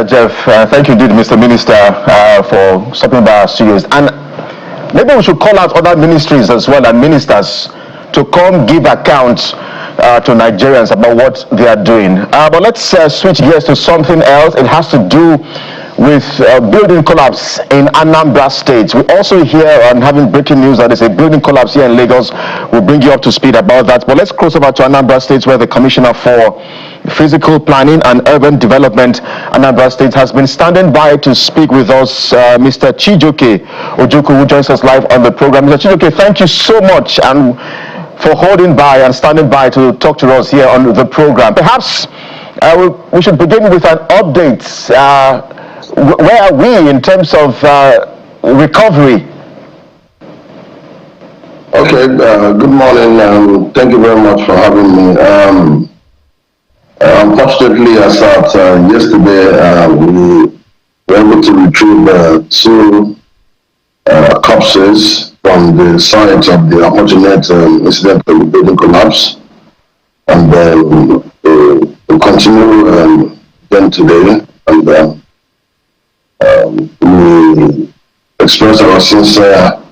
Jeff, thank you indeed, Mr. Minister, for stopping by our studios. And maybe we should call out other ministries as well and ministers to come give accounts to Nigerians about what they are doing. But let's switch gears to something else. It has to do with building collapse in Anambra State. We also hear on having breaking news that there's a building collapse here in Lagos. We'll bring you up to speed about that. But let's cross over to Anambra State, where the Commissioner for Physical Planning and Urban Development, Anambra State, has been standing by to speak with us. Mr. Chijoke Ojukwu, who joins us live on the program. Mr. Chijoke, thank you so much and for holding by and standing by to talk to us here on the program. Perhaps we should begin with an update. Where are we in terms of recovery? Okay, good morning. Thank you very much for having me. Unfortunately, as at yesterday, we were able to retrieve two corpses from the site of the unfortunate incident of the building collapse. And we'll continue again today. And we express our sincere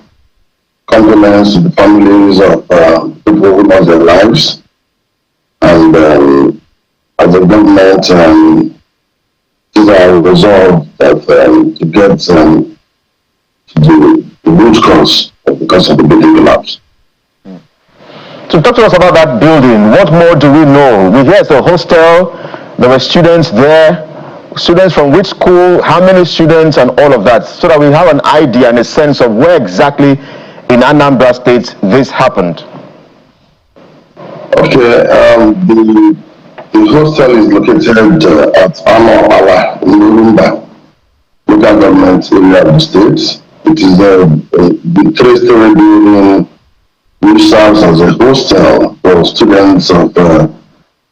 condolence to the families of people who lost their lives. And as a government, it is our resolve that to get to the root cause because of the building collapse. So talk to us about that building. What more do we know? We hear it's a hostel. There were students there. Students from which school? How many students and all of that, so that we have an idea and a sense of where exactly in Anambra State this happened. Okay, the hostel is located at Anambra in Urumba, local government area of the state. It is the three-story building which serves as a hostel for students of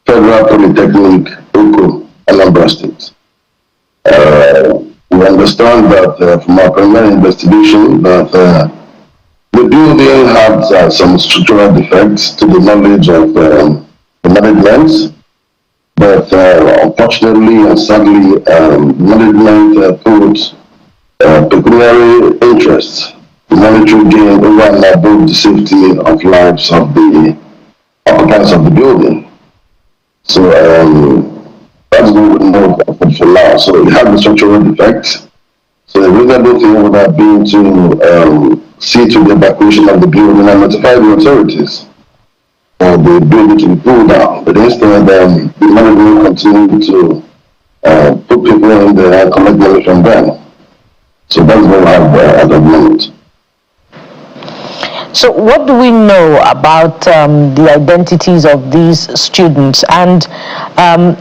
Federal Polytechnic, Oko, Anambra State. We understand that from our preliminary investigation that the building had some structural defects to the knowledge of the management, but unfortunately and sadly, management put pecuniary interest, monetary gain over and above the safety of lives of the occupants of the building. So that's what we know for now. So it had the structural defects. So the reasonable thing would have been to see to the evacuation of the building and notify the authorities for the building to be pulled down. But instead, the management continued to put people in there and collect money from them. So that's what I have at the moment. So what do we know about the identities of these students? And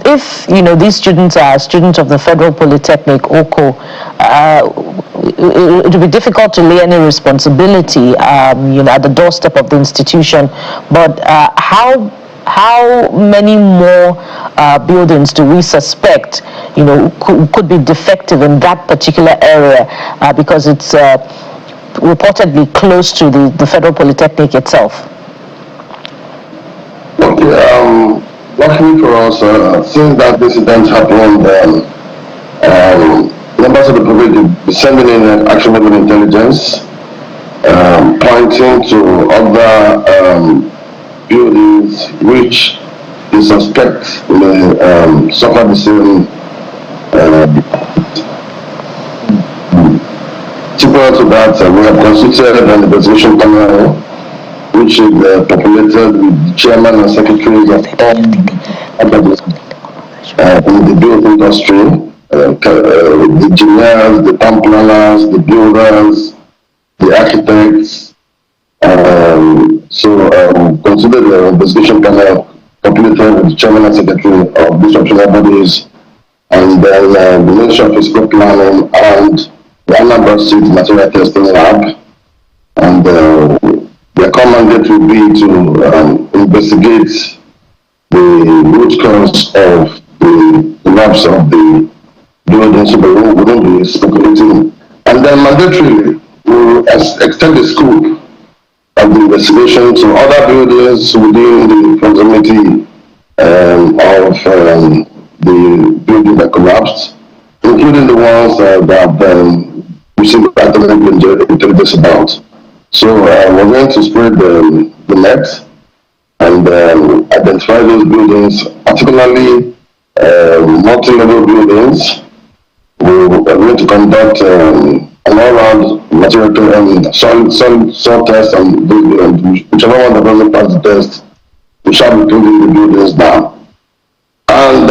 if, these students are students of the Federal Polytechnic, OCO, it would be difficult to lay any responsibility, at the doorstep of the institution. But how many more buildings do we suspect, could be defective in that particular area because it's reportedly close to the Federal Polytechnic itself? Okay, luckily for us, since that incident happened, members of the public will be sending in actionable intelligence, pointing to other buildings which they suspect may suffer the same. Similar to that, we have constituted an investigation panel which is populated with the chairman and secretaries of all in the building industry, the engineers, the town planners, the builders, the architects. Consider the investigation panel populated with the chairman and secretary of these optional bodies, and then the Ministry of Physical Planning and the Anambra State Material Testing Lab, and their common mandate will be to investigate the root cause of the collapse of the building, so we wouldn't be speculating. And then mandatorily, we will extend the scope of the investigation to other buildings within the proximity of the building that collapsed, including the ones that we see academic intelligence about. So we're going to spread the net and identify those buildings, particularly multi-level buildings. We're going to conduct an all-round material soil test on those buildings. Whichever one that doesn't pass the test, we shall be closing the buildings down. And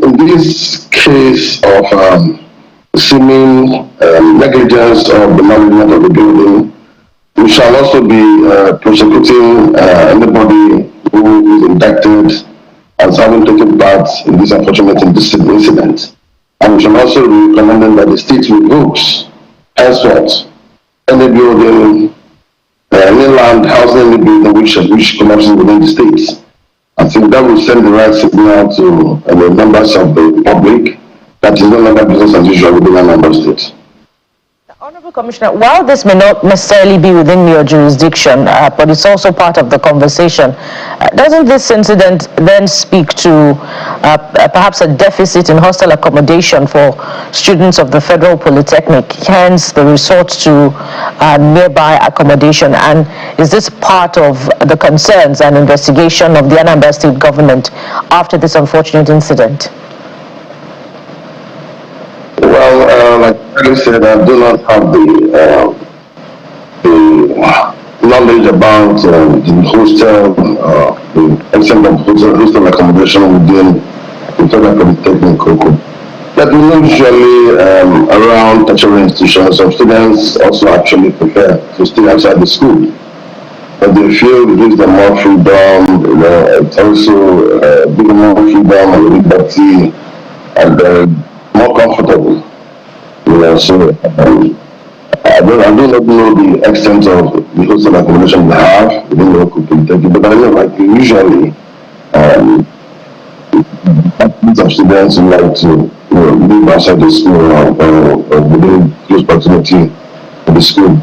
in this case of seeming negligence of the management of the building, we shall also be prosecuting anybody who is indicted as having taken part in this unfortunate incident. And we shall also be recommending that the state revokes henceforth any building, any land housing any building which collapses within the state. I think that will send the right signal to the members of the public that is no longer business as usual within Anambra State. Honorable Commissioner, while this may not necessarily be within your jurisdiction, but it's also part of the conversation, doesn't this incident then speak to perhaps a deficit in hostel accommodation for students of the Federal Polytechnic, hence the resort to nearby accommodation? And is this part of the concerns and investigation of the Anambra State government after this unfortunate incident? Well, like I said, I do not have the knowledge about the hostel, the extent of hostel accommodation within the Federal Polytechnic. But we know usually around tertiary institutions, some students also actually prefer to stay outside the school. But they feel it gives them more freedom, it's also gives them more freedom and liberty and more comfortable. So I do not know the extent of the hostel accommodation we have within the local polytechnic, but I know like usually some students who like to live outside the school or within close proximity to the school.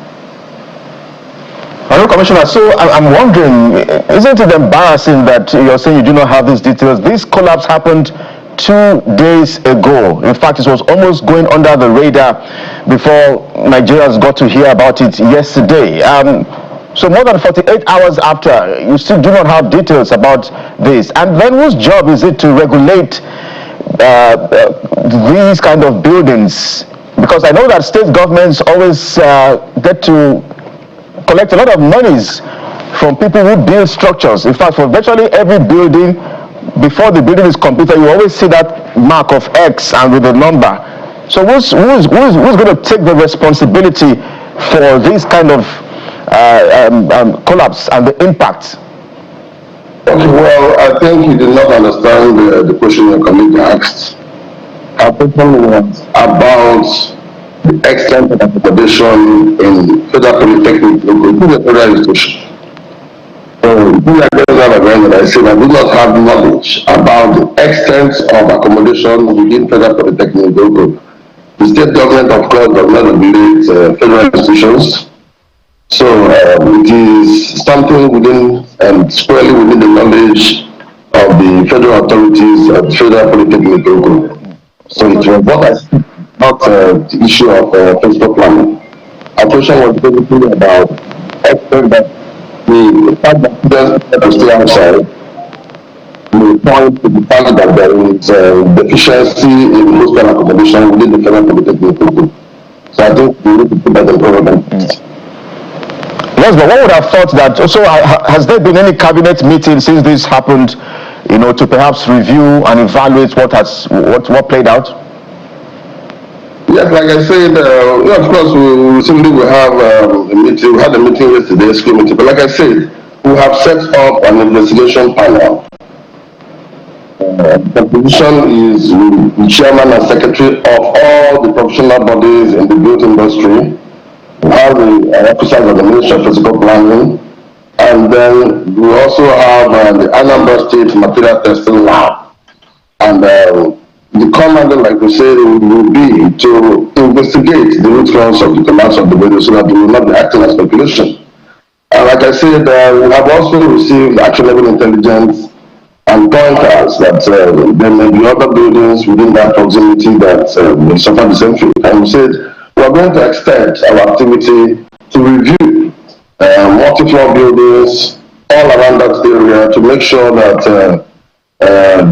Hello, Commissioner. So I'm wondering, isn't it embarrassing that you're saying you do not have these details? This collapse happened 2 days ago. In fact, it was almost going under the radar before Nigerians got to hear about it yesterday. So more than 48 hours after, you still do not have details about this. And then whose job is it to regulate these kind of buildings? Because I know that state governments always get to collect a lot of monies from people who build structures. In fact, for virtually every building, before the building is completed, you always see that mark of X and with a number. So who's going to take the responsibility for this kind of collapse and the impact? Okay, well, I think you did not understand the question your colleague asked. Our question was about the extent of accommodation in Federal Polytechnic, including the federal institution. I said I do not have knowledge about the extent of accommodation within Federal Polytechnic Group. The state government, of course, does not regulate federal institutions. So it is something within and squarely within the knowledge of the federal authorities of the Federal Polytechnic Group. So it was not the issue of physical planning. Our question was basically about the fact that students have to stay outside, the point to the fact that there is deficiency in hostel accommodation within the Federal Polytechnic Group. So I think we need to put that in program. Yes, but one would have thought that also has there been any cabinet meeting since this happened, to perhaps review and evaluate what played out? Yes, like I said, of course, we recently we have a meeting. We had a meeting yesterday, a school meeting. But like I said, we have set up an investigation panel. The position is the chairman and secretary of all the professional bodies in the built industry. We have the officers of the Ministry of Physical Planning, and then we also have the Anambra State Material Testing Lab. And the command, like we said, will be to investigate the root cause of the collapse of the building so that we will not be acting as speculation. And like I said, we have also received actionable intelligence and point out that there may be other buildings within that proximity that may suffer the same fate. And we said we are going to extend our activity to review multi-floor buildings all around that area to make sure that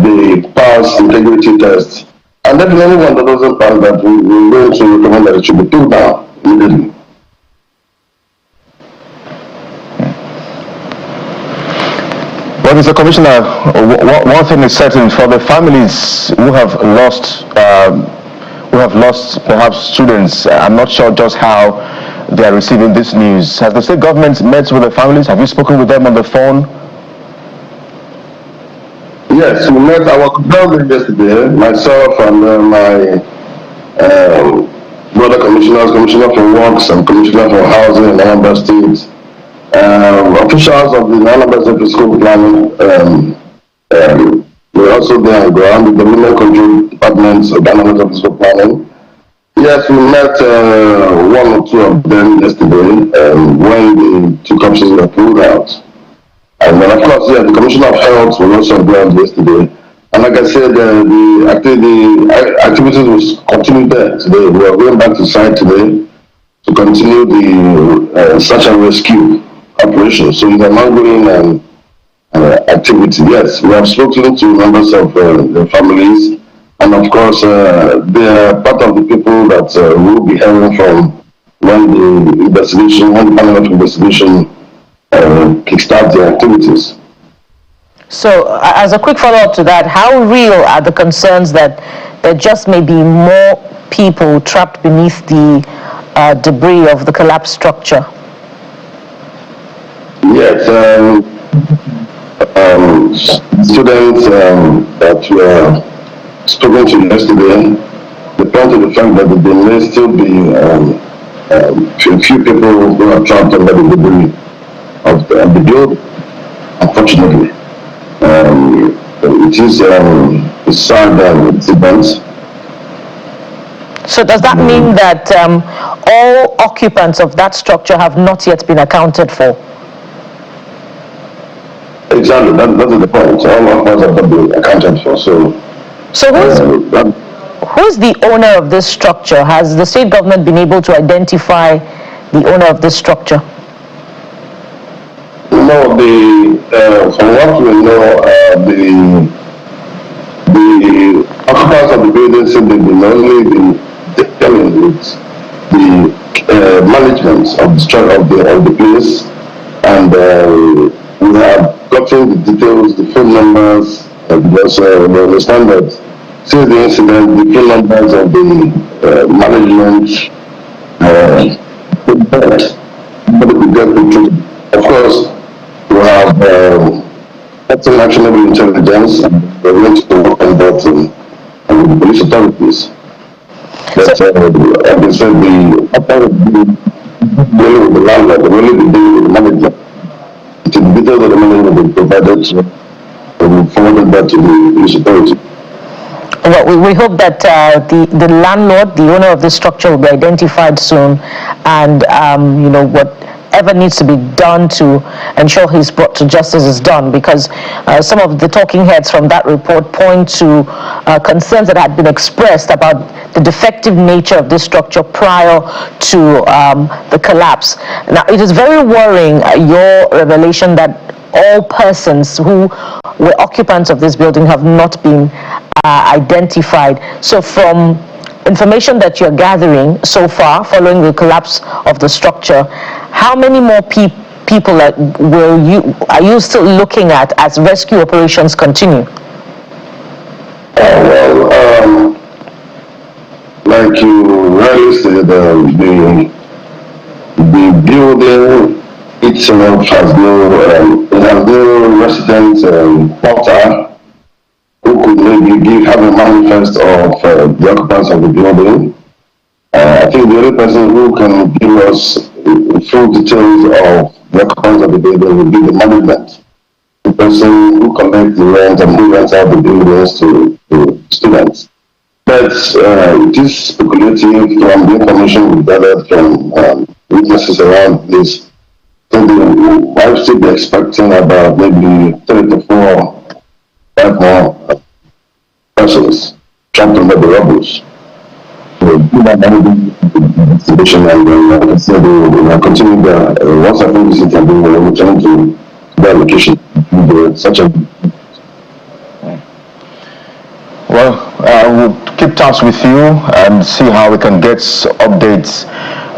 they pass integrity tests. And then anyone that doesn't pass that, we're going to recommend that it should be pulled down immediately. Well, Mr. Commissioner, one thing is certain: for the families who have lost perhaps students, I'm not sure just how they are receiving this news. Has the state government met with the families? Have you spoken with them on the phone? Yes, we met our government yesterday, myself and my brother commissioners, Commissioner for Works and Commissioner for Housing in Anambra State. Officials of the Anambra State School Planning were also there on ground with the Women Control Departments of the Anambra State School Planning. Yes, we met one or two of them yesterday when the two corpses were pulled out. And then, of course, yeah, the Commissioner of Health was also on ground yesterday. And like I said, the activities will continue there today. We are going back to site today to continue the search and rescue operation. So it's an ongoing activity. Yes, we have spoken to members of the families, and of course, they are part of the people that will be hearing from when the panel of investigation kickstart their activities. So, as a quick follow-up to that, how real are the concerns that there just may be more people trapped beneath the debris of the collapsed structure? Yes, students that were spoken to yesterday, they point to the fact that there may still be a few people who are trapped under the debris of the building, unfortunately. It is a sad incident. So does that mean that all occupants of that structure have not yet been accounted for? Exactly, that is the point. All occupants have not been accounted for. So who's the owner of this structure? Has the state government been able to identify the owner of this structure? No, from what we know, the occupants of the building said they've been only been dealing with the management of the structure of the place, and we have gotten the details, the phone numbers, because we understand that since the incident, the phone numbers of the management of course, we have certain actionable intelligence, and we're going to work on that with the police authorities. But as I said, the dealing with the landlord, the really be dealing with the manager. The details of the manager will be provided, so we will forward that to the police authority. Well, we hope that the landlord, the owner of this structure, will be identified soon, and whatever needs to be done to ensure he's brought to justice is done, because some of the talking heads from that report point to concerns that had been expressed about the defective nature of this structure prior to the collapse. Now, it is very worrying, your revelation that all persons who were occupants of this building have not been identified. So from information that you're gathering so far following the collapse of the structure, how many more people are you still looking at as rescue operations continue? Like you rightly said, the building itself has no resident porter who could maybe have a manifest of the occupants of the building. I think the only person who can give us full details of the occupants of the building will be the management, the person who collects the rent and who rents out the buildings to students. But it is speculative from the information we gathered from witnesses around this. So I should be expecting about maybe 3 to 4 have more persons trapped under the rubbles. So, do that investigation, and like I said, we'll continue the once I finish this interview, we'll return to that location. Such a Well, we'll keep tabs with you and see how we can get updates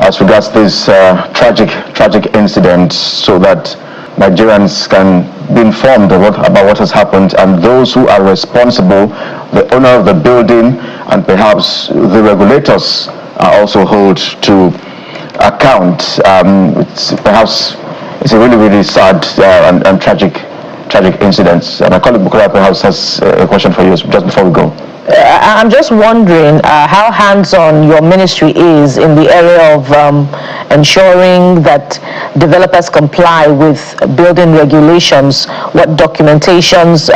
as regards this tragic incident, so that Nigerians can be informed about what has happened, and those who are responsible, the owner of the building and perhaps the regulators, are also held to account. It's a really sad and tragic incidents. My colleague Bukola perhaps has a question for you just before we go. I'm just wondering how hands-on your ministry is in the area of ensuring that developers comply with building regulations, what documentations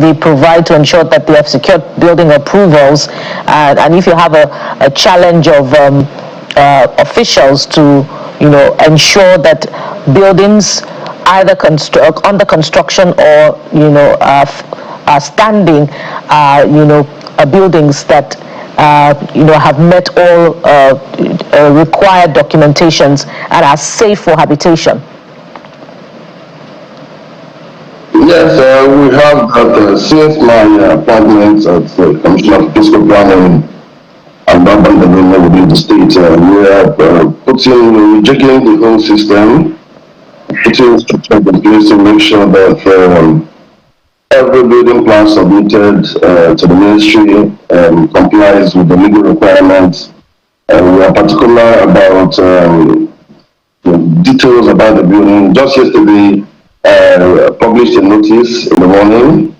they provide to ensure that they have secured building approvals, and if you have a challenge of officials to, ensure that buildings either under construction or are standing, buildings that have met all required documentations and are safe for habitation. Yes, we have that since my appointment as Commissioner of Fiscal Planning and Urban Development within the state. We are rejecting the whole system, putting structures in place to make sure that every building plan submitted to the ministry complies with the legal requirements. We are particular about the details about the building. Just yesterday, published a notice in the morning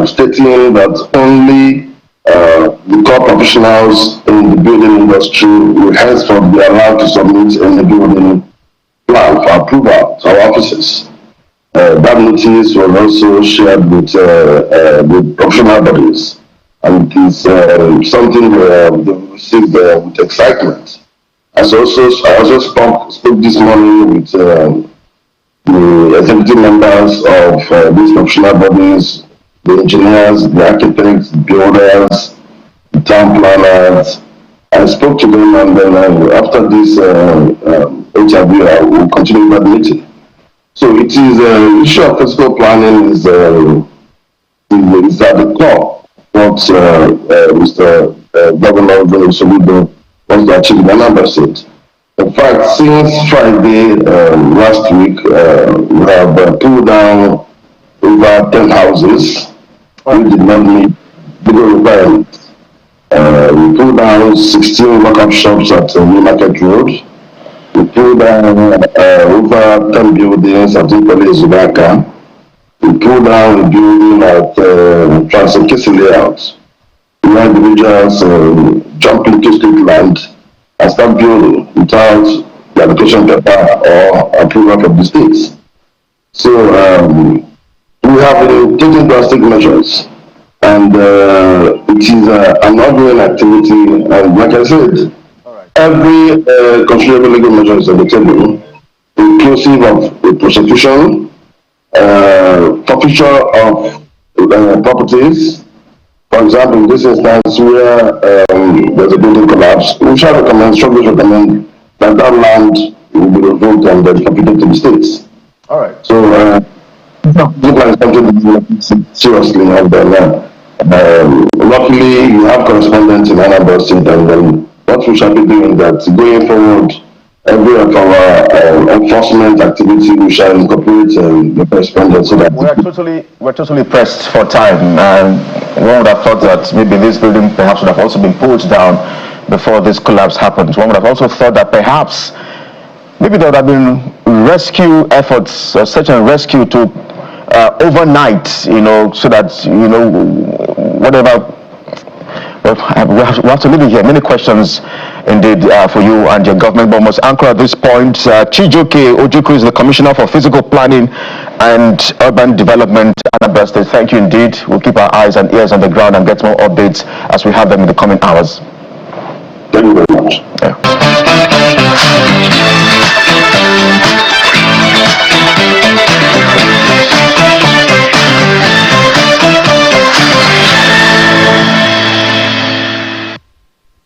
stating that only the core professionals in the building industry will henceforth be allowed to submit any building plan for approval to our offices. That notice was also shared with professional bodies, and it is something they received with excitement. I also spoke this morning with the executive members of these professional bodies, the engineers, the architects, the builders, the town planners. I spoke to them, and then after this interview, I will continue that meeting. So it is the issue of physical planning is at the core what Mr. Governor Solido wants to achieve in Anambra State. In fact, since Friday last week, we have pulled down over 10 houses who did not meet legal requirements. We pulled down 16 lock-up shops at New Market Road. We pulled down over 10 buildings at Ipole Zubaka. We pulled down a building at Prosecute layout. Where individuals jump into state land and start building without the application paper or approval from the states. So we have taken drastic measures, and it is an ongoing activity. And like I said, every considerable legal measure is on the table, inclusive of the prosecution, forfeiture of properties. For example, in this instance where there's a building collapse, we shall strongly recommend that that land will be revoked and forfeited to the states. All right. So, look like something seriously, and then luckily you have correspondents in Anambra State, and then what we shall be doing that going forward, every of our enforcement activity we shall incorporate the correspondence so that we're totally pressed for time, and one would have thought that maybe this building perhaps would have also been pulled down before this collapse happened. One would have also thought that perhaps maybe there would have been rescue efforts, search and rescue to overnight, so that whatever. Well, we have to leave it here. Many questions indeed for you and your government, but must anchor at this point. Chijoke Ojukwu is the Commissioner for Physical Planning and Urban Development, Anambra State. Thank you indeed. We'll keep our eyes and ears on the ground and get more updates as we have them in the coming hours. Thank you very much.